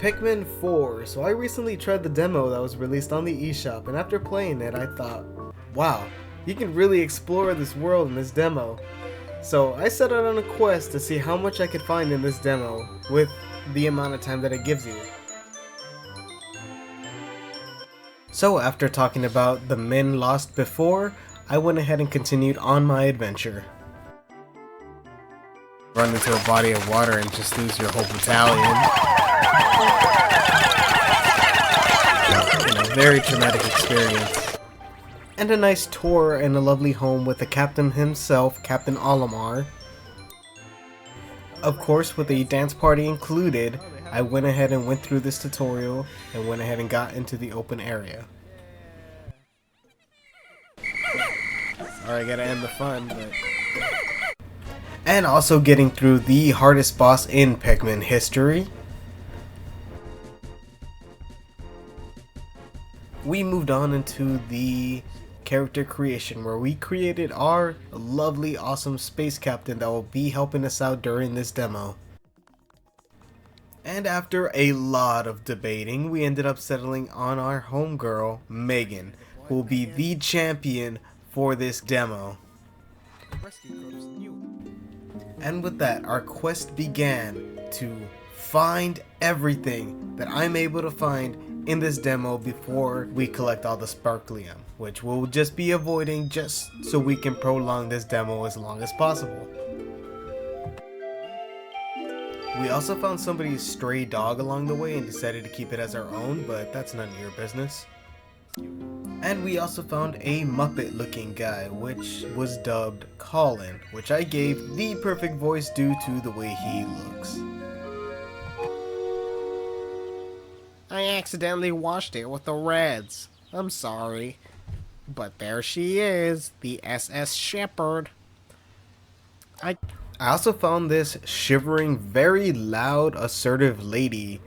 Pikmin 4. So I recently tried the demo that was released on the eShop, and after playing it I thought, wow, you can really explore this world in this demo. So I set out on a quest to see how much I could find in this demo with the amount of time that it gives you. So after talking about the men lost before, I went ahead and continued on my adventure. Run into a body of water and just lose your whole battalion. A very traumatic experience. And a nice tour and a lovely home with the captain himself, Captain Olimar. Of course, with the dance party included, I went ahead and went through this tutorial and went ahead and got into the open area. Sorry, I gotta end the fun, but... And also getting through the hardest boss in Pikmin history. We moved on into the character creation where we created our lovely, awesome space captain that will be helping us out during this demo. And after a lot of debating, we ended up settling on our homegirl, Megan, who will be the champion for this demo. And with that, our quest began to find everything that I'm able to find in this demo before we collect all the Sparklium, which we'll just be avoiding just so we can prolong this demo as long as possible. We also found somebody's stray dog along the way and decided to keep it as our own, but that's none of your business. And we also found a Muppet looking guy, which was dubbed Colin, which I gave the perfect voice due to the way he looks. I accidentally washed it with the reds. I'm sorry. But there she is, the SS Shepherd. I also found this shivering, very loud, assertive lady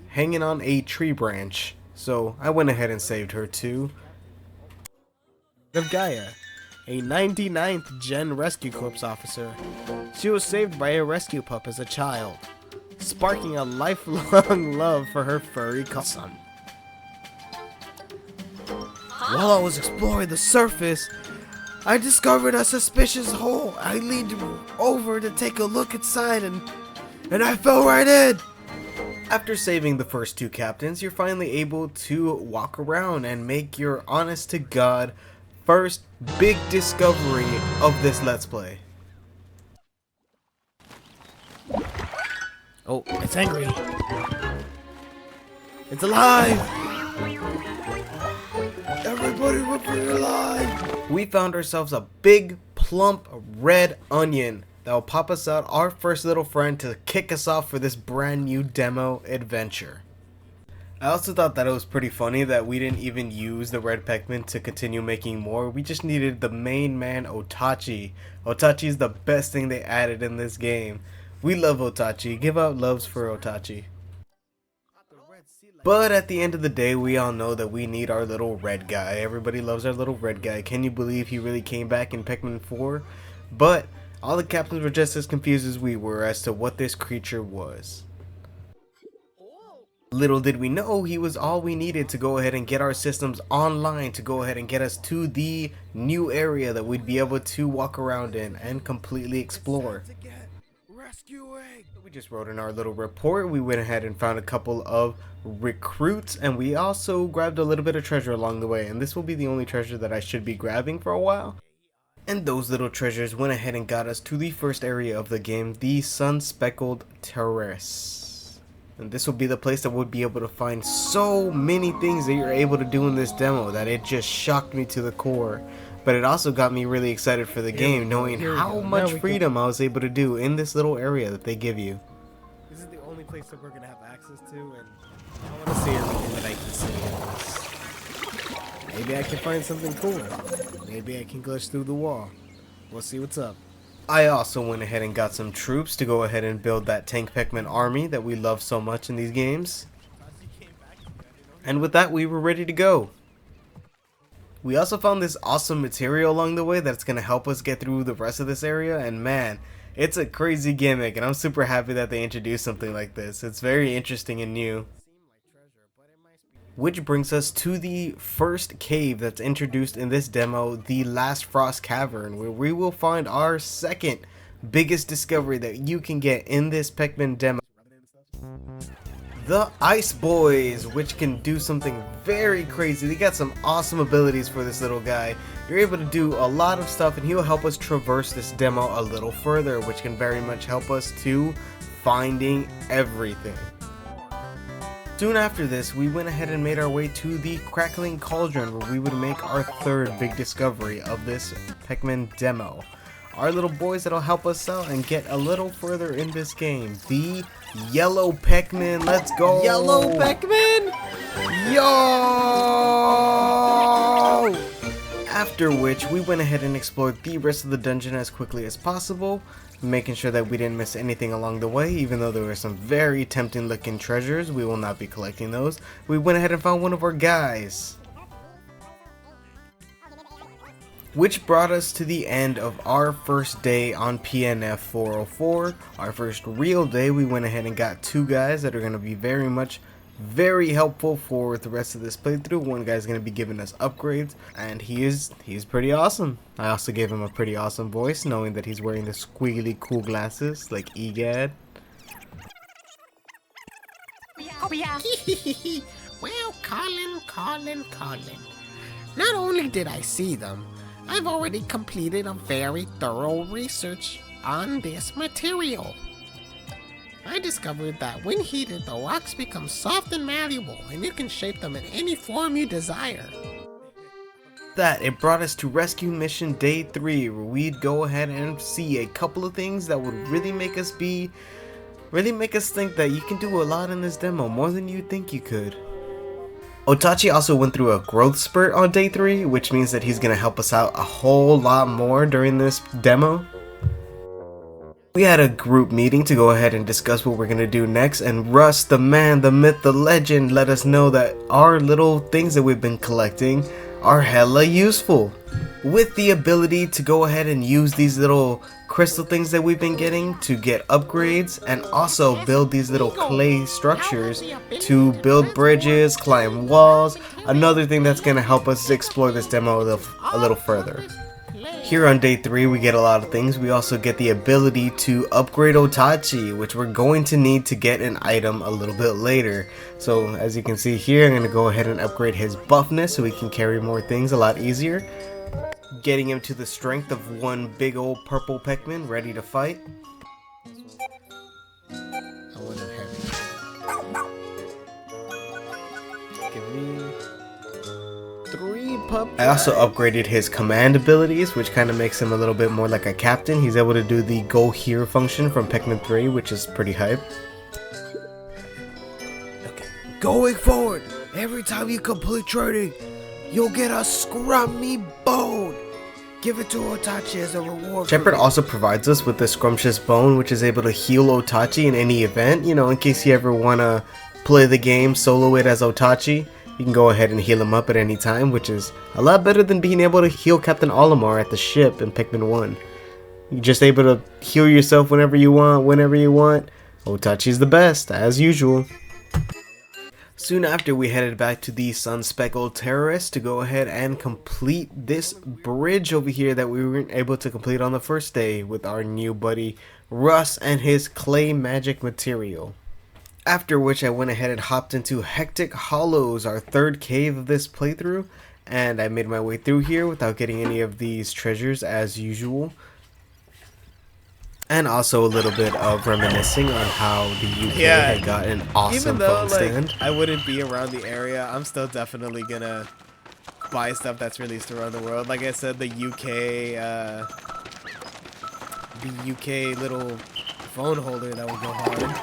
hanging on a tree branch, so I went ahead and saved her too. Of Gaia, a 99th Gen Rescue Corps officer. She was saved by a rescue pup as a child, sparking a lifelong love for her furry cousin. While I was exploring the surface, I discovered a suspicious hole. I leaned over to take a look inside and I fell right in. After saving the first two captains, you're finally able to walk around and make your honest to God first big discovery of this Let's Play. Oh, it's angry. It's alive! Everybody run for your life! We found ourselves a big, plump, red onion that will pop us out our first little friend to kick us off for this brand new demo adventure. I also thought that it was pretty funny that we didn't even use the red Pikmin to continue making more. We just needed the main man, Otachi. Otachi is the best thing they added in this game. We love Otachi. Give out loves for Otachi. But at the end of the day, we all know that we need our little red guy. Everybody loves our little red guy. Can you believe he really came back in Pikmin 4? But all the captains were just as confused as we were as to what this creature was. Little did we know he was all we needed to go ahead and get our systems online, to go ahead and get us to the new area that we'd be able to walk around in and completely explore. We just wrote in our little report. We went ahead and found a couple of recruits, and we also grabbed a little bit of treasure along the way, and this will be the only treasure that I should be grabbing for a while. And those little treasures went ahead and got us to the first area of the game, the Sun-Speckled Terrace. And this will be the place that we'll be able to find so many things that you're able to do in this demo that it just shocked me to the core. But it also got me really excited for the game, knowing how much freedom I was able to do in this little area that they give you. This is the only place that we're going to have access to, and I want to see everything that I can see. Maybe I can find something cool. Maybe I can glitch through the wall. We'll see what's up. I also went ahead and got some troops to go ahead and build that tank Pikmin army that we love so much in these games. And with that, we were ready to go. We also found this awesome material along the way that's going to help us get through the rest of this area, and man, it's a crazy gimmick, and I'm super happy that they introduced something like this. It's very interesting and new. Which brings us to the first cave that's introduced in this demo, the Last Frost Cavern, where we will find our second biggest discovery that you can get in this Pikmin demo. The Ice Boys, which can do something very crazy. They got some awesome abilities for this little guy. You're able to do a lot of stuff, and he'll help us traverse this demo a little further, which can very much help us to finding everything. Soon after this, we went ahead and made our way to the Crackling Cauldron, where we would make our third big discovery of this Pikmin demo. Our little boys that'll help us out and get a little further in this game. The Yellow Pikmin, let's go! Yellow Pikmin! Yo! After which, we went ahead and explored the rest of the dungeon as quickly as possible, making sure that we didn't miss anything along the way. Even though there were some very tempting looking treasures, we will not be collecting those. We went ahead and found one of our guys, which brought us to the end of our first day on PNF 404. Our first real day. We went ahead and got two guys that are going to be very helpful for the rest of this playthrough. One guy's going to be giving us upgrades, and he's pretty awesome. I also gave him a pretty awesome voice, knowing that he's wearing the squiggly cool glasses like EGAD. Well, Colin. Not only did I see them, I've already completed a very thorough research on this material. I discovered that when heated, the rocks become soft and malleable, and you can shape them in any form you desire. It brought us to rescue mission day 3, where we'd go ahead and see a couple of things that would really make us think that you can do a lot in this demo, more than you think you could. Otachi also went through a growth spurt on day 3, which means that he's going to help us out a whole lot more during this demo. We had a group meeting to go ahead and discuss what we're going to do next, and Russ, the man, the myth, the legend, let us know that our little things that we've been collecting are hella useful, with the ability to go ahead and use these little crystal things that we've been getting to get upgrades, and also build these little clay structures to build bridges, climb walls. Another thing that's going to help us explore this demo a little further. Here on day 3, we get a lot of things. We also get the ability to upgrade Otachi, which we're going to need to get an item a little bit later. So as you can see here, I'm going to go ahead and upgrade his buffness so he can carry more things a lot easier, getting him to the strength of one big old purple Pikmin ready to fight. Give me 3 pups. I also upgraded his command abilities, which kind of makes him a little bit more like a captain. He's able to do the go here function from Pikmin 3, which is pretty hype. Okay. Going forward, every time you complete training, you'll get a scrummy bone. Give it to Otachi as a reward. Shepard also provides us with the scrumptious bone, which is able to heal Otachi in any event. You know, in case you ever want to play the game, solo it as Otachi, you can go ahead and heal him up at any time, which is a lot better than being able to heal Captain Olimar at the ship in Pikmin 1. You're just able to heal yourself whenever you want, Otachi's the best, as usual. Soon after, we headed back to the Sun-Speckled Terrorist to go ahead and complete this bridge over here that we weren't able to complete on the first day with our new buddy Russ and his clay magic material. After which, I went ahead and hopped into Hectic Hollows, our third cave of this playthrough, and I made my way through here without getting any of these treasures as usual. And also a little bit of reminiscing on how the UK had got an awesome phone stand. I wouldn't be around the area, I'm still definitely gonna buy stuff that's released around the world. Like I said, the UK little phone holder, that would go hard.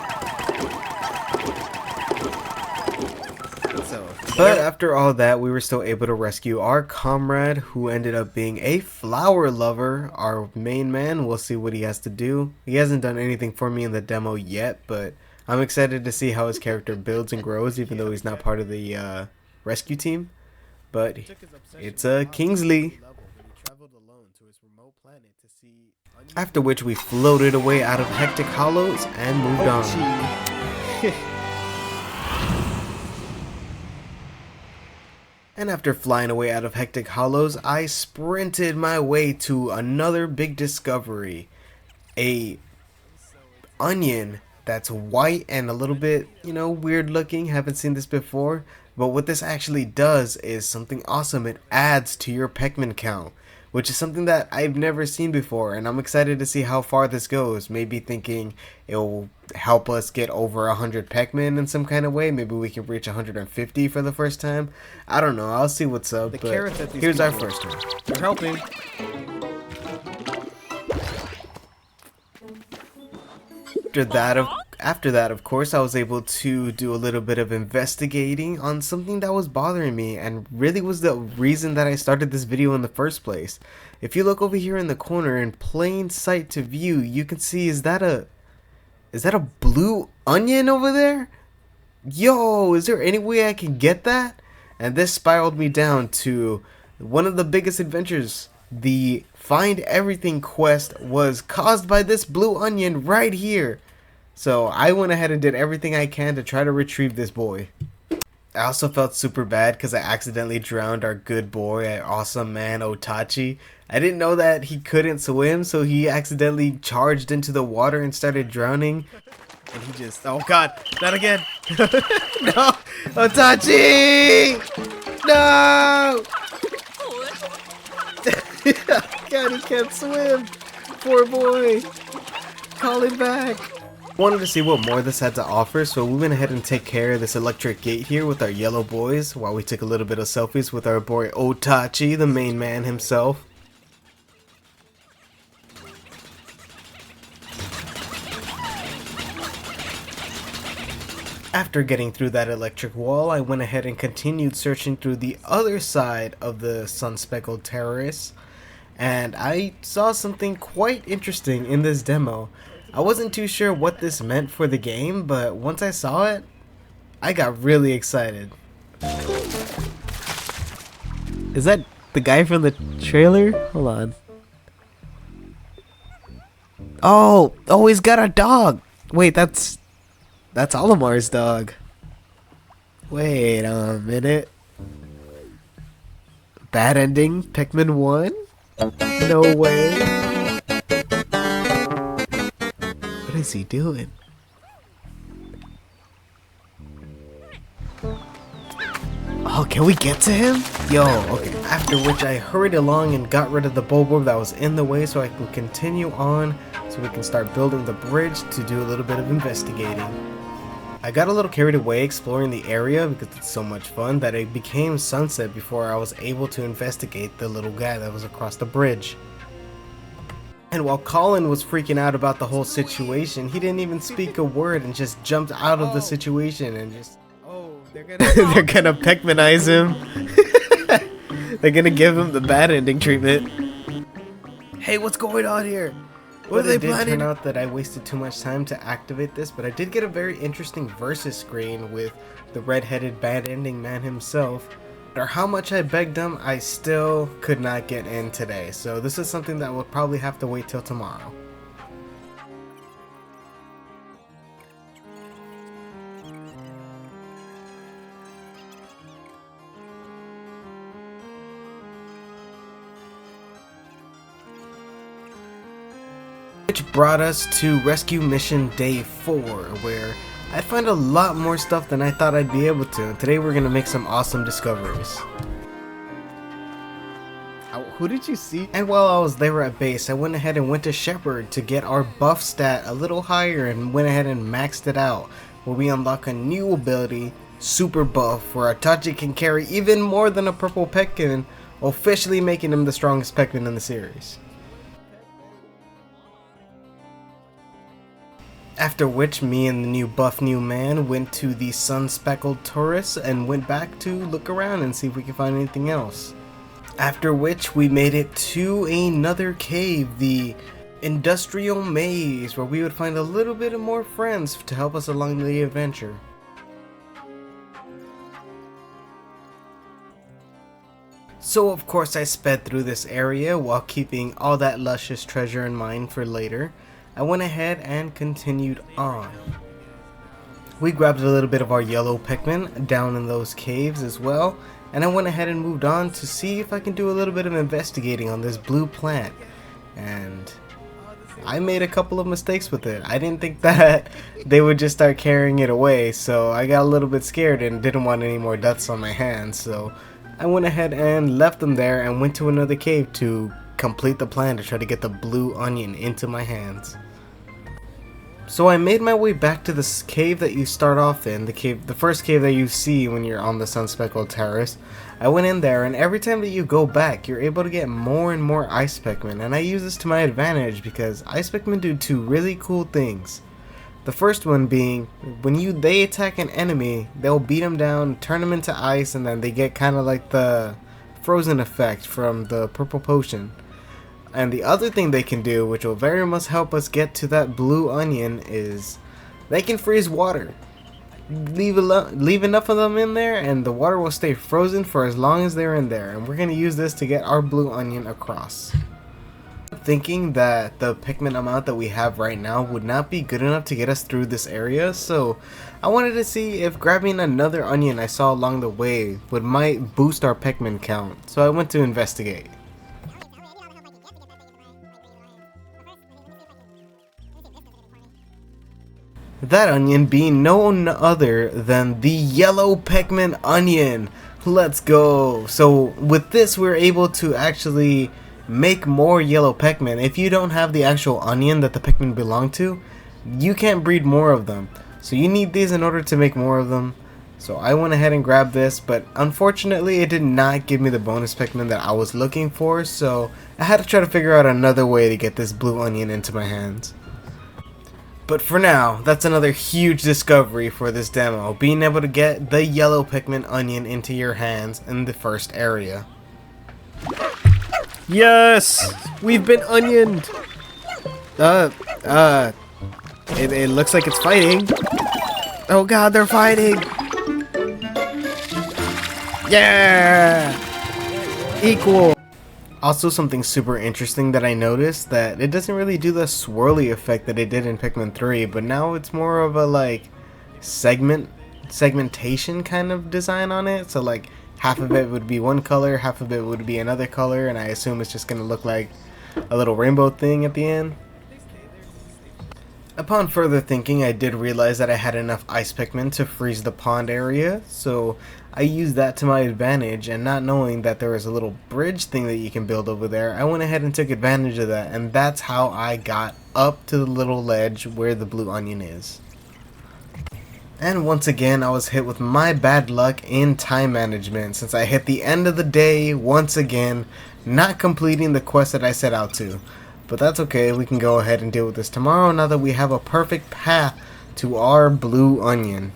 But after all that, we were still able to rescue our comrade, who ended up being a flower lover. Our main man, we'll see what he has to do. He hasn't done anything for me in the demo yet, but I'm excited to see how his character builds and grows, even though he's not part of the rescue team. But it's Kingsley. After which, we floated away out of Hectic Hollows and moved on. And after flying away out of Hectic Hollows, I sprinted my way to another big discovery. A onion that's white and a little bit, weird looking. Haven't seen this before. But what this actually does is something awesome. It adds to your Pikmin count, which is something that I've never seen before, and I'm excited to see how far this goes. Maybe thinking it will help us get over 100 Pikmin in some kind of way. Maybe we can reach 150 for the first time. I don't know. I'll see what's up. The carrots that these here's our people- first one. They're helping. After that, of course, I was able to do a little bit of investigating on something that was bothering me and really was the reason that I started this video in the first place. If you look over here in the corner in plain sight to view, you can see, is that a blue onion over there? Yo, is there any way I can get that? And this spiraled me down to one of the biggest adventures. The Find Everything quest was caused by this blue onion right here. So I went ahead and did everything I can to try to retrieve this boy. I also felt super bad because I accidentally drowned our good boy, our awesome man Otachi. I didn't know that he couldn't swim, so he accidentally charged into the water and started drowning. And he just, oh god, not again. No, Otachi! No! God, he can't swim. Poor boy. Call him back. Wanted to see what more this had to offer, so we went ahead and take care of this electric gate here with our yellow boys while we took a little bit of selfies with our boy Otachi, the main man himself. After getting through that electric wall, I went ahead and continued searching through the other side of the sun-speckled terrace, and I saw something quite interesting in this demo. I wasn't too sure what this meant for the game, but once I saw it, I got really excited. Is that the guy from the trailer? Hold on. Oh, he's got a dog. Wait, that's Olimar's dog. Wait a minute. Bad ending, Pikmin 1? No way. What is he doing? Oh, can we get to him? Yo, okay. After which I hurried along and got rid of the bulb that was in the way so I can continue on so we can start building the bridge to do a little bit of investigating. I got a little carried away exploring the area because it's so much fun that it became sunset before I was able to investigate the little guy that was across the bridge. And while Colin was freaking out about the whole situation, he didn't even speak a word and just jumped out of the situation and just... Oh, they're gonna Pikminize him. They're gonna give him the bad ending treatment. Hey, what's going on here? What are they planning? It did turn out that I wasted too much time to activate this, but I did get a very interesting versus screen with the red-headed bad ending man himself. No matter how much I begged him, I still could not get in today, so this is something that we'll probably have to wait till tomorrow. Which brought us to Rescue Mission Day 4, where I'd find a lot more stuff than I thought I'd be able to. Today we're gonna make some awesome discoveries. Who did you see? And while I was there at base, I went ahead and went to Shepherd to get our buff stat a little higher and went ahead and maxed it out, where we unlock a new ability, Super Buff, where Itachi can carry even more than a purple Pikmin, officially making him the strongest Pikmin in the series. After which, me and the new buff new man went to the sun-speckled terrace and went back to look around and see if we could find anything else. After which, we made it to another cave, the Industrial Maze, where we would find a little bit of more friends to help us along the adventure. So of course I sped through this area while keeping all that luscious treasure in mind for later. I went ahead and continued on. We grabbed a little bit of our yellow Pikmin down in those caves as well, and I went ahead and moved on to see if I can do a little bit of investigating on this blue plant. And I made a couple of mistakes with it. I didn't think that they would just start carrying it away, so I got a little bit scared and didn't want any more deaths on my hands, so I went ahead and left them there and went to another cave to complete the plan to try to get the blue onion into my hands. So I made my way back to this cave that you start off in, the first cave that you see when you're on the sun-speckled terrace. I went in there, and every time that you go back, you're able to get more and more ice Pikmin, and I use this to my advantage because ice Pikmin do two really cool things. The first one being, when they attack an enemy, they'll beat them down, turn them into ice, and then they get kind of like the frozen effect from the purple potion. And the other thing they can do, which will very much help us get to that blue onion, is they can freeze water. Leave enough of them in there and the water will stay frozen for as long as they're in there. And we're going to use this to get our blue onion across. Thinking that the Pikmin amount that we have right now would not be good enough to get us through this area, so I wanted to see if grabbing another onion I saw along the way might boost our Pikmin count. So I went to investigate. That onion being none other than the yellow Pikmin onion. Let's go. So with this we're able to actually make more yellow Pikmin. If you don't have the actual onion that the Pikmin belong to, you can't breed more of them. So you need these in order to make more of them. So I went ahead and grabbed this, but unfortunately it did not give me the bonus Pikmin that I was looking for, so I had to try to figure out another way to get this blue onion into my hands. But for now, that's another huge discovery for this demo, being able to get the yellow Pikmin onion into your hands in the first area. Yes! We've been onioned! It looks like it's fighting. Oh god, they're fighting! Yeah! Equal! Also, something super interesting that I noticed, that it doesn't really do the swirly effect that it did in Pikmin 3, but now it's more of a like segmentation kind of design on it. So like half of it would be one color, half of it would be another color, and I assume it's just gonna look like a little rainbow thing at the end. Upon further thinking, I did realize that I had enough ice Pikmin to freeze the pond area, so I used that to my advantage, and not knowing that there was a little bridge thing that you can build over there, I went ahead and took advantage of that, and that's how I got up to the little ledge where the blue onion is. And once again, I was hit with my bad luck in time management, since I hit the end of the day once again, not completing the quest that I set out to. But that's okay, we can go ahead and deal with this tomorrow now that we have a perfect path to our blue onion.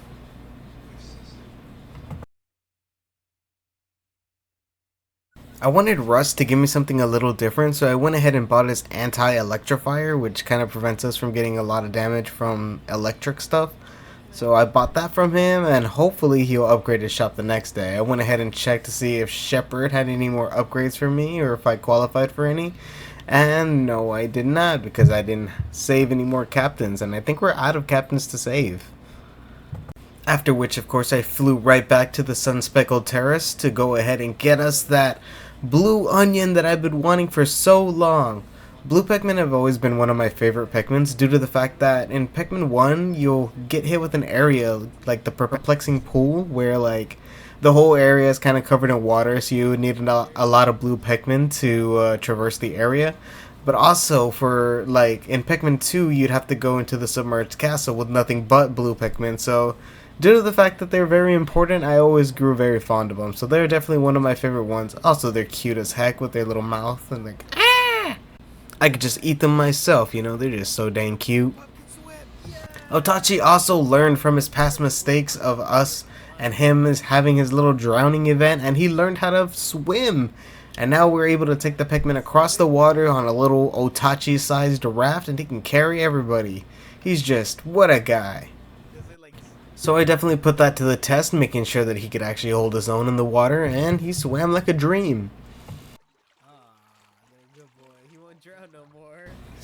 I wanted Rust to give me something a little different, so I went ahead and bought his anti-electrifier, which kind of prevents us from getting a lot of damage from electric stuff. So I bought that from him, and hopefully he'll upgrade his shop the next day. I went ahead and checked to see if Shepard had any more upgrades for me, or if I qualified for any. And no, I did not, because I didn't save any more captains, and I think we're out of captains to save. After which, of course, I flew right back to the sun-speckled terrace to go ahead and get us that blue onion that I've been wanting for so long. Blue Pikmin have always been one of my favorite Pikmins due to the fact that in Pikmin 1, you'll get hit with an area like the perplexing pool where like the whole area is kind of covered in water, so you would need a lot of blue Pikmin to traverse the area. But also for like in Pikmin 2, you'd have to go into the submerged castle with nothing but blue Pikmin, so due to the fact that they're very important, I always grew very fond of them. So they're definitely one of my favorite ones. Also, they're cute as heck with their little mouth and like, ah! I could just eat them myself, you know, they're just so dang cute. Otachi also learned from his past mistakes of us and him is having his little drowning event, and he learned how to swim. And now we're able to take the Pikmin across the water on a little Otachi-sized raft, and he can carry everybody. He's just, what a guy. So I definitely put that to the test, making sure that he could actually hold his own in the water, and he swam like a dream.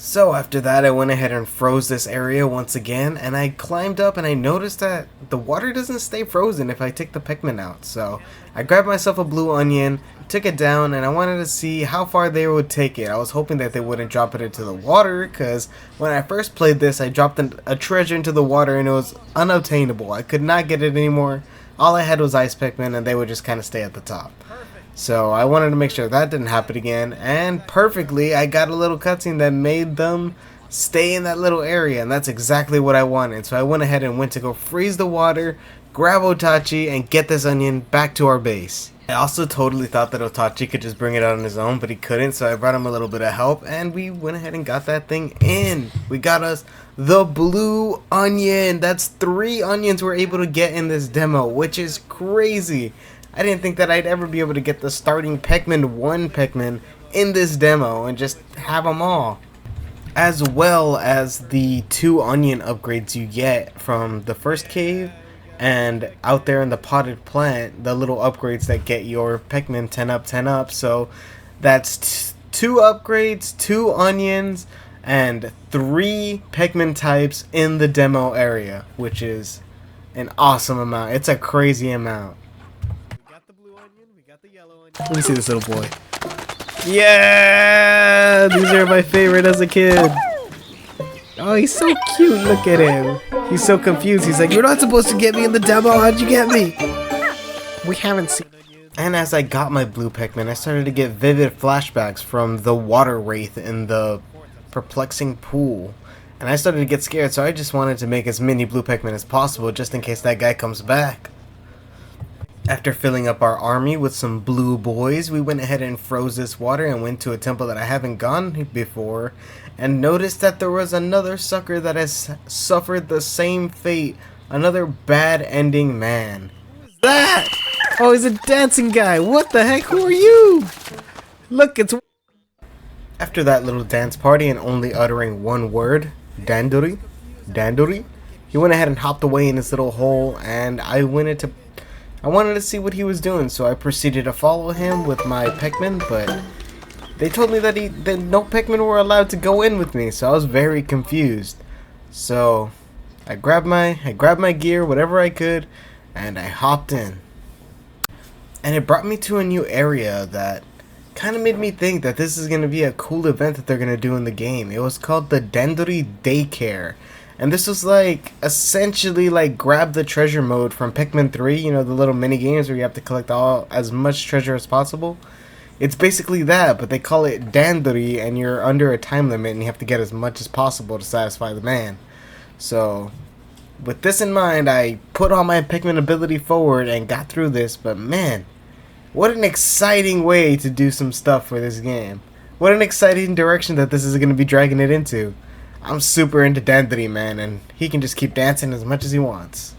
So after that, I went ahead and froze this area once again, and I climbed up and I noticed that the water doesn't stay frozen if I take the Pikmin out. So I grabbed myself a blue onion, took it down, and I wanted to see how far they would take it. I was hoping that they wouldn't drop it into the water, because when I first played this, I dropped a treasure into the water and it was unobtainable. I could not get it anymore. All I had was ice Pikmin, and they would just kind of stay at the top. So I wanted to make sure that didn't happen again, and perfectly I got a little cutscene that made them stay in that little area, and that's exactly what I wanted. So I went ahead and went to go freeze the water, grab Otachi, and get this onion back to our base. I also totally thought that Otachi could just bring it out on his own, but he couldn't, so I brought him a little bit of help, and we went ahead and got that thing in. We got us the blue onion. That's 3 onions we're able to get in this demo, which is crazy. I didn't think that I'd ever be able to get the starting Pikmin 1 Pikmin in this demo and just have them all. As well as the 2 onion upgrades you get from the first cave and out there in the potted plant, the little upgrades that get your Pikmin 10 up, 10 up. So that's 2 upgrades, 2 onions, and 3 Pikmin types in the demo area, which is an awesome amount. It's a crazy amount. Let me see this little boy. Yeah! These are my favorite as a kid. Oh, he's so cute. Look at him. He's so confused. He's like, you're not supposed to get me in the demo. How'd you get me? We haven't seen it. And as I got my blue Pikmin, I started to get vivid flashbacks from the water wraith in the perplexing pool. And I started to get scared, so I just wanted to make as many blue Pikmin as possible just in case that guy comes back. After filling up our army with some blue boys, we went ahead and froze this water and went to a temple that I haven't gone before, and noticed that there was another sucker that has suffered the same fate. Another bad ending man. Who's that? Oh, he's a dancing guy. What the heck? Who are you? Look, it's... After that little dance party and only uttering one word, Dandori, Dandori, he went ahead and hopped away in his little hole, and I wanted to see what he was doing, so I proceeded to follow him with my Pikmin, but they told me that no Pikmin were allowed to go in with me, so I was very confused. So I grabbed my gear, whatever I could, and I hopped in. And it brought me to a new area that kind of made me think that this is going to be a cool event that they're going to do in the game. It was called the Dandori Daycare. And this was like essentially like grab the treasure mode from Pikmin 3, you know, the little mini games where you have to collect as much treasure as possible. It's basically that, but they call it Dandori, and you're under a time limit and you have to get as much as possible to satisfy the man. So with this in mind, I put all my Pikmin ability forward and got through this, but man, what an exciting way to do some stuff for this game. What an exciting direction that this is going to be dragging it into. I'm super into Dandori, man, and he can just keep dancing as much as he wants.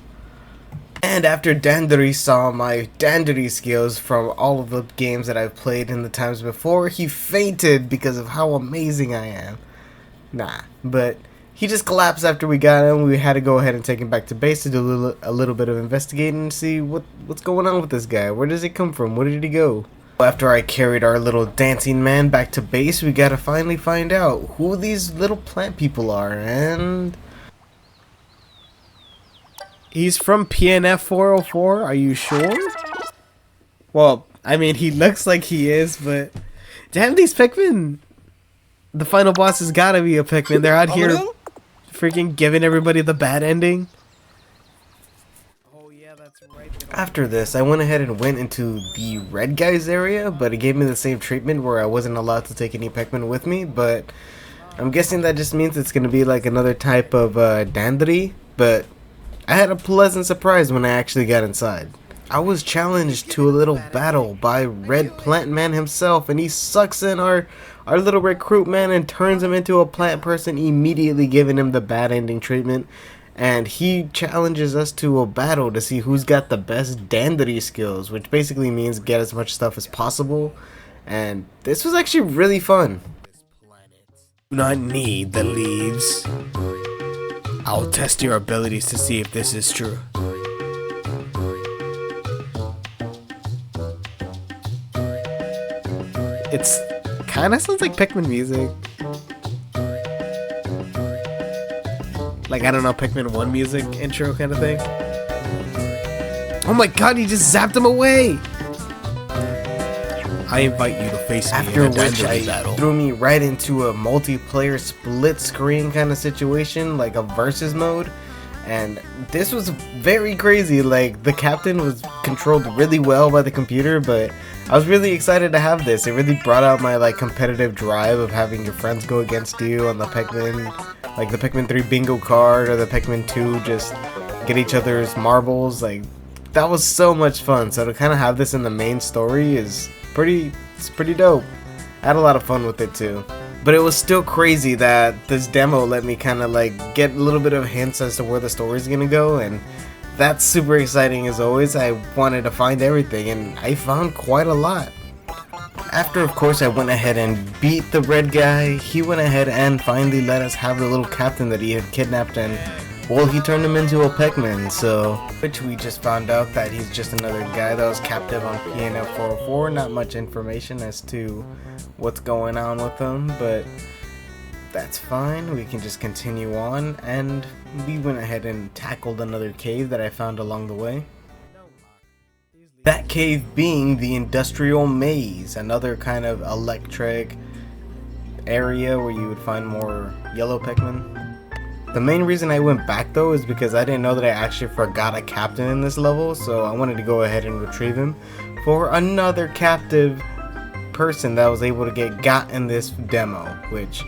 And after Dandori saw my Dandori skills from all of the games that I've played in the times before, he fainted because of how amazing I am. Nah, but he just collapsed after we got him. We had to go ahead and take him back to base to do a little bit of investigating and see what's going on with this guy. Where does he come from? Where did he go? After I carried our little dancing man back to base, we gotta finally find out who these little plant people are, and... He's from PNF 404, are you sure? Well, I mean, he looks like he is, but... Damn, these Pikmin! The final boss has gotta be a Pikmin. They're out here freaking giving everybody the bad ending. After this, I went ahead and went into the red guys area, but it gave me the same treatment where I wasn't allowed to take any Pikmin with me, but I'm guessing that just means it's going to be like another type of Dandori, but I had a pleasant surprise when I actually got inside. I was challenged to a little battle by Red Plant Man himself, and he sucks in our little recruit man and turns him into a plant person, immediately giving him the bad ending treatment. And he challenges us to a battle to see who's got the best Dandori skills, which basically means get as much stuff as possible. And this was actually really fun. Do not need the leaves. I'll test your abilities to see if this is true. It's kinda sounds like Pikmin music. Like, I don't know, Pikmin 1 music intro kind of thing. Oh my god, he just zapped him away! I invite you to face me After in a which dandelion battle. threw me right into a multiplayer split screen kind of situation, like a versus mode. And this was very crazy. Like, the captain was controlled really well by the computer, but I was really excited to have this. It really brought out my like competitive drive of having your friends go against you on the Pikmin, like the Pikmin 3 bingo card or the Pikmin 2, just get each other's marbles. Like, that was so much fun. So to kind of have this in the main story is pretty dope. I had a lot of fun with it too. But it was still crazy that this demo let me kind of like get a little bit of hints as to where the story's gonna go, and that's super exciting as always. I wanted to find everything, and I found quite a lot. After, of course, I went ahead and beat the red guy, he went ahead and finally let us have the little captain that he had kidnapped, and well, he turned him into a Pikmin, so... Which we just found out that he's just another guy that was captive on PNF 404. Not much information as to what's going on with him, but that's fine. We can just continue on, and we went ahead and tackled another cave that I found along the way. That cave being the Industrial Maze, another kind of electric area where you would find more yellow Pikmin. The main reason I went back though is because I didn't know that I actually forgot a captain in this level, so I wanted to go ahead and retrieve him for another captive person that was able to got in this demo, which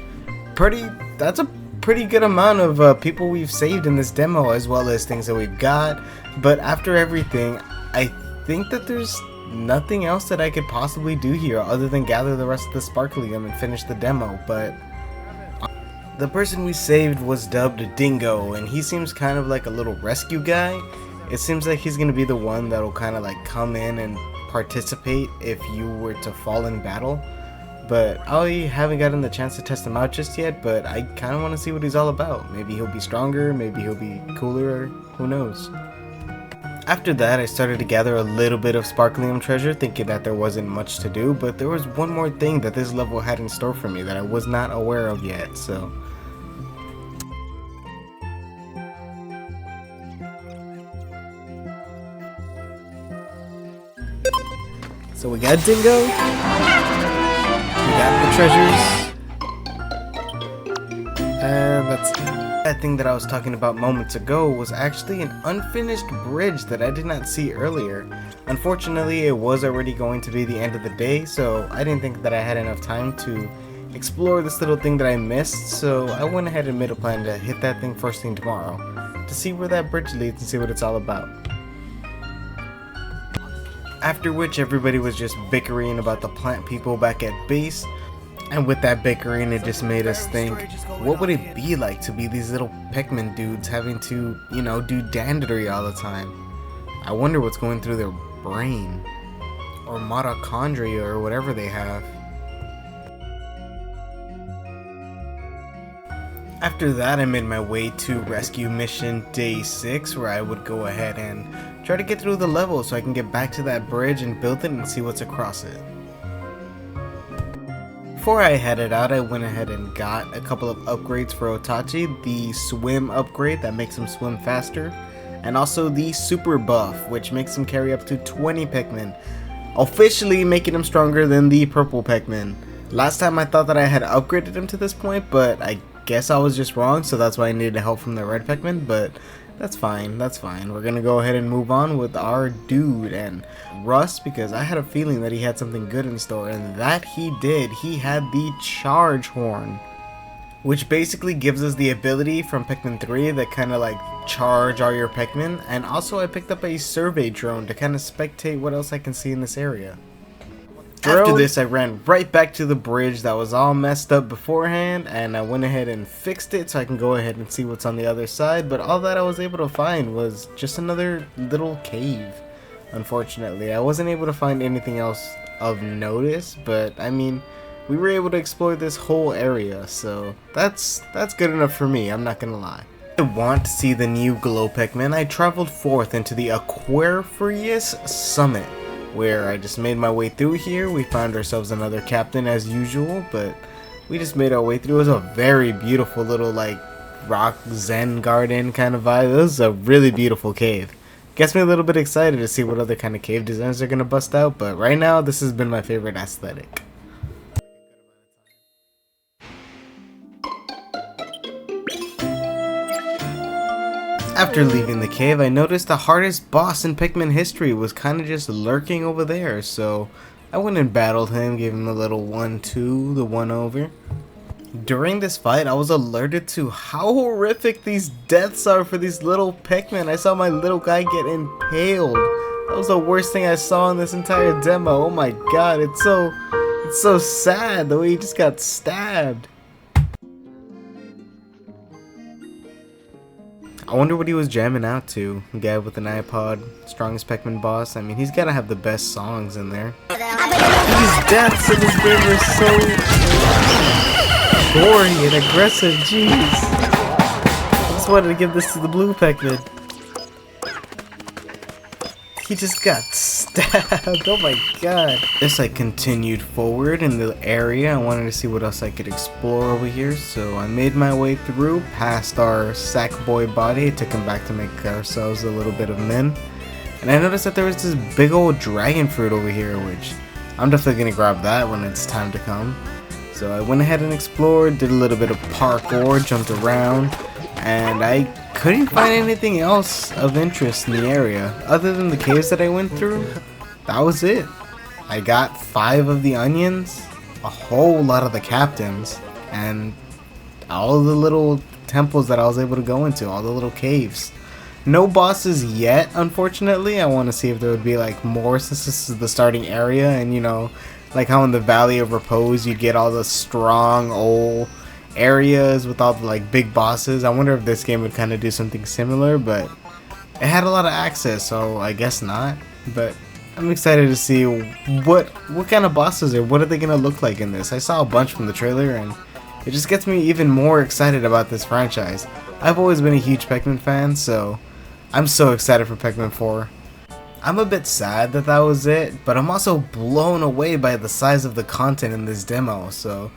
that's a pretty good amount of people we've saved in this demo, as well as things that we've got. But after everything, I think that there's nothing else that I could possibly do here other than gather the rest of the Sparklium and finish the demo. But the person we saved was dubbed Dingo, and he seems kind of like a little rescue guy. It seems like he's gonna be the one that'll kind of like come in and participate if you were to fall in battle. But I haven't gotten the chance to test him out just yet, but I kind of want to see what he's all about. Maybe he'll be stronger, maybe he'll be cooler, who knows. After that, I started to gather a little bit of Sparklium treasure, thinking that there wasn't much to do, but there was one more thing that this level had in store for me that I was not aware of yet, so... So we got Dingo, we got the treasures, and that's it. That thing that I was talking about moments ago was actually an unfinished bridge that I did not see earlier. Unfortunately, it was already going to be the end of the day, so I didn't think that I had enough time to explore this little thing that I missed, so I went ahead and made a plan to hit that thing first thing tomorrow to see where that bridge leads and see what it's all about. After which, everybody was just bickering about the plant people back at base, and with that bickering, it just made us think, what would it be like to be these little Pikmin dudes having to, you know, do dandidry all the time? I wonder what's going through their brain, or mitochondria, or whatever they have. After that, I made my way to rescue mission day 6, where I would go ahead and try to get through the level so I can get back to that bridge and build it and see what's across it. Before I headed out, I went ahead and got a couple of upgrades for Otachi, the swim upgrade that makes him swim faster, and also the super buff, which makes him carry up to 20 Pikmin, officially making him stronger than the purple Pikmin. Last time I thought that I had upgraded him to this point, but I guess I was just wrong, so that's why I needed help from the red Pikmin, but that's fine, that's fine. We're gonna go ahead and move on with our dude and Russ, because I had a feeling that he had something good in store, and that he did. He had the Charge Horn, which basically gives us the ability from Pikmin 3 that kind of like charge all your Pikmin, and also I picked up a survey drone to kind of spectate what else I can see in this area. After this, I ran right back to the bridge that was all messed up beforehand, and I went ahead and fixed it so I can go ahead and see what's on the other side, but all that I was able to find was just another little cave. Unfortunately, I wasn't able to find anything else of notice, but I mean, we were able to explore this whole area, so that's good enough for me, I'm not gonna lie. I want to see the new Glow Pikmin. I traveled forth into the Aquarius Summit, where I just made my way through here. We found ourselves another captain as usual, but we just made our way through. It was a very beautiful little like rock zen garden kind of vibe. This is a really beautiful cave. Gets me a little bit excited to see what other kind of cave designs they're gonna bust out, but right now this has been my favorite aesthetic. After leaving the cave, I noticed the hardest boss in Pikmin history was kinda just lurking over there, so I went and battled him, gave him a little 1-2, the 1-over. During this fight, I was alerted to how horrific these deaths are for these little Pikmin. I saw my little guy get impaled. That was the worst thing I saw in this entire demo. Oh my god, it's so sad the way he just got stabbed. I wonder what he was jamming out to. The guy with an iPod, strongest Pikmin boss. I mean, he's gotta have the best songs in there. These deaths in this game are so gory and aggressive, jeez. I just wanted to give this to the blue Pikmin. He just got stabbed, oh my god. As I continued forward in the area, I wanted to see what else I could explore over here, so I made my way through, past our Sackboy body. I took him back to make ourselves a little bit of men. And I noticed that there was this big old dragon fruit over here, which I'm definitely gonna grab that when it's time to come. So I went ahead and explored, did a little bit of parkour, jumped around, and I couldn't find anything else of interest in the area. Other than the caves that I went through, that was it. I got 5 of the onions, a whole lot of the captains, and all of the little temples that I was able to go into, all the little caves. No bosses yet, unfortunately. I want to see if there would be like more, since this is the starting area, and you know, like how in the Valley of Repose you get all the strong old areas with all the like big bosses. I wonder if this game would kind of do something similar, but it had a lot of access, so I guess not. But I'm excited to see what kind of bosses or what are they gonna look like in this. I saw a bunch from the trailer and it just gets me even more excited about this franchise. I've always been a huge Pikmin fan, so I'm so excited for Pikmin 4. I'm a bit sad that that was it, but I'm also blown away by the size of the content in this demo, so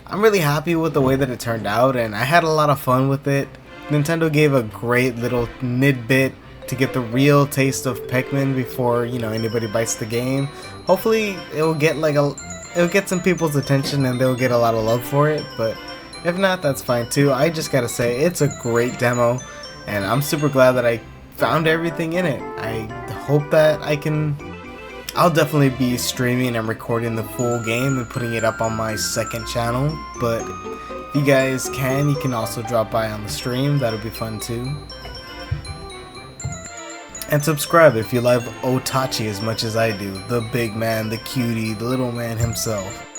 I'm really happy with the way that it turned out, and I had a lot of fun with it. Nintendo gave a great little tidbit to get the real taste of Pikmin before, you know, anybody bites the game. Hopefully it'll get some people's attention and they'll get a lot of love for it, but if not, that's fine too. I just gotta say, it's a great demo, and I'm super glad that I found everything in it. I hope that I'll definitely be streaming and recording the full game and putting it up on my second channel, but if you guys can, you can also drop by on the stream. That'll be fun too. And subscribe if you love Otachi as much as I do. The big man, the cutie, the little man himself.